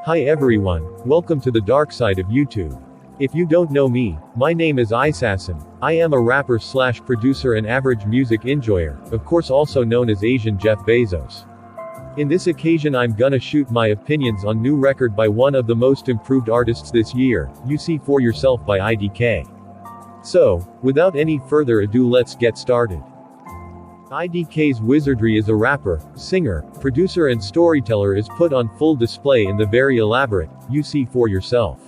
Hi everyone, welcome to the dark side of YouTube. If you don't know me, my name is eyessassin. I am a rapper slash producer and average music enjoyer, of course also known as Asian Jeff Bezos. In this occasion I'm gonna shoot my opinions on new record by one of the most improved artists this year, USEE4YOURSELF by IDK. So, without any further ado, let's get started. IDK's wizardry as a rapper, singer, producer and storyteller is put on full display in the very elaborate, USEE4YOURSELF.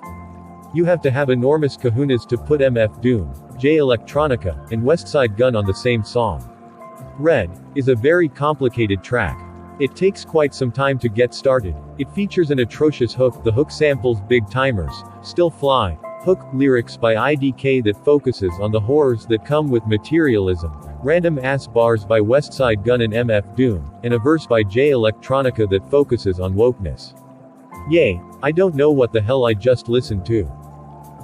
You have to have enormous kahunas to put MF Doom, J Electronica, and Westside Gunn on the same song. Red is a very complicated track. It takes quite some time to get started. It features an atrocious hook. The hook samples Big Timers, Still Fly, hook lyrics by IDK that focuses on the horrors that come with materialism, random ass bars by Westside Gunn and MF Doom, and a verse by J Electronica that focuses on wokeness. Yay, I don't know what the hell I just listened to.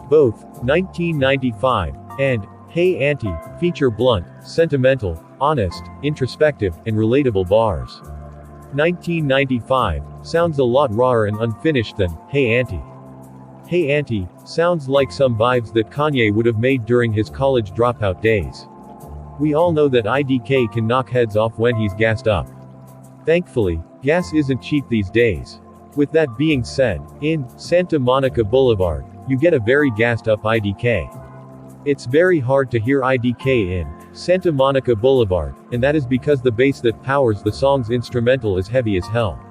Both 1995 and Hey Auntie feature blunt, sentimental, honest, introspective, and relatable bars. 1995 sounds a lot rawer and unfinished than Hey Auntie. Hey Auntie sounds like some vibes that Kanye would have made during his college dropout days. We all know that IDK can knock heads off when he's gassed up. Thankfully, gas isn't cheap these days. With that being said, in Santa Monica Boulevard, you get a very gassed up IDK. It's very hard to hear IDK in Santa Monica Boulevard, and that is because the bass that powers the song's instrumental is heavy as hell.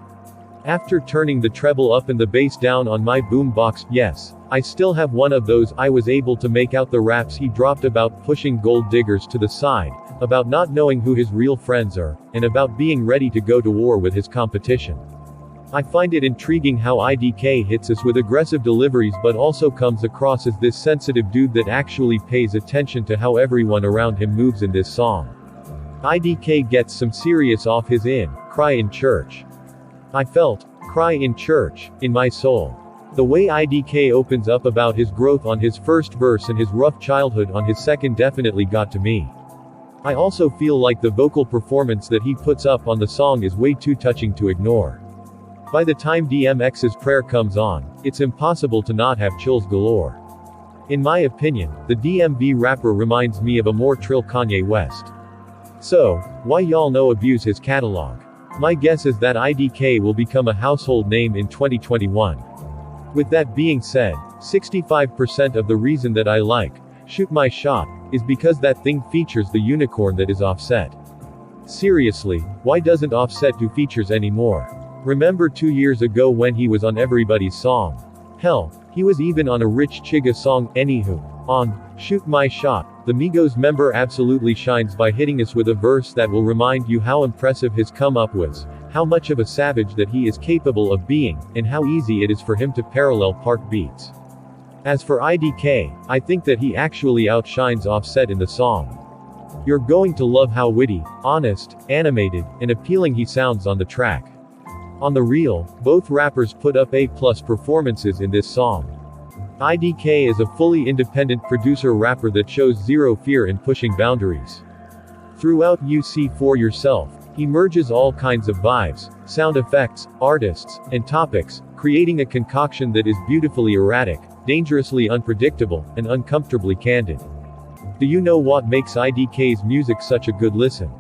After turning the treble up and the bass down on my boombox, yes, I still have one of those, I was able to make out the raps he dropped about pushing gold diggers to the side, about not knowing who his real friends are, and about being ready to go to war with his competition. I find it intriguing how IDK hits us with aggressive deliveries but also comes across as this sensitive dude that actually pays attention to how everyone around him moves in this song. IDK gets some serious off his Cry in Church. I felt Cry in Church in my soul. The way IDK opens up about his growth on his first verse and his rough childhood on his second definitely got to me. I also feel like the vocal performance that he puts up on the song is way too touching to ignore. By the time DMX's prayer comes on, it's impossible to not have chills galore. In my opinion, the DMV rapper reminds me of a more trill Kanye West. So, why y'all no abuse his catalog? My guess is that IDK will become a household name in 2021. With that being said, 65% of the reason that I like Shoot My Shot is because that thing features the unicorn that is Offset. Seriously, why doesn't Offset do features anymore? Remember 2 years ago when he was on everybody's song? Hell, he was even on a Rich Chigga song. Anywho, on Shoot My Shot, the Migos member absolutely shines by hitting us with a verse that will remind you how impressive his come up was, how much of a savage that he is capable of being, and how easy it is for him to parallel park beats. As for IDK, I think that he actually outshines Offset in the song. You're going to love how witty, honest, animated, and appealing he sounds on the track. On the real, both rappers put up A+ performances in this song. IDK is a fully independent producer-rapper that shows zero fear in pushing boundaries. Throughout USEE4YOURSELF, he merges all kinds of vibes, sound effects, artists, and topics, creating a concoction that is beautifully erratic, dangerously unpredictable, and uncomfortably candid. Do you know what makes IDK's music such a good listen?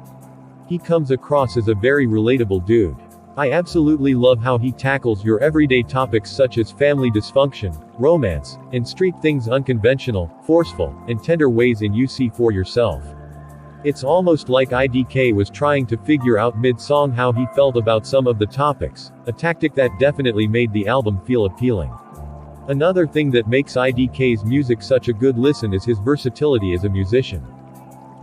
He comes across as a very relatable dude. I absolutely love how he tackles your everyday topics such as family dysfunction, romance, and street things unconventional, forceful, and tender ways in USEE4YOURSELF. It's almost like IDK was trying to figure out mid-song how he felt about some of the topics, a tactic that definitely made the album feel appealing. Another thing that makes IDK's music such a good listen is his versatility as a musician.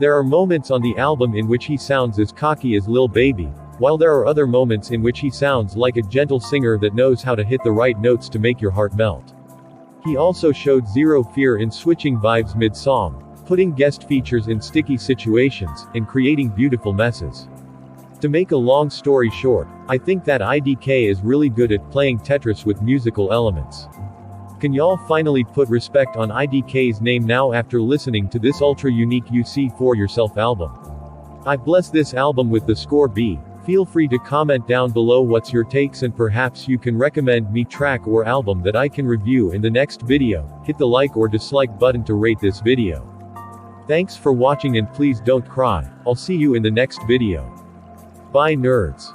There are moments on the album in which he sounds as cocky as Lil Baby, while there are other moments in which he sounds like a gentle singer that knows how to hit the right notes to make your heart melt. He also showed zero fear in switching vibes mid-song, putting guest features in sticky situations, and creating beautiful messes. To make a long story short, I think that IDK is really good at playing Tetris with musical elements. Can y'all finally put respect on IDK's name now after listening to this ultra unique USEE4YOURSELF album? I bless this album with the score B, Feel free to comment down below what's your takes, and perhaps you can recommend me track or album that I can review in the next video. Hit the like or dislike button to rate this video. Thanks for watching, and please don't cry. I'll see you in the next video. Bye nerds.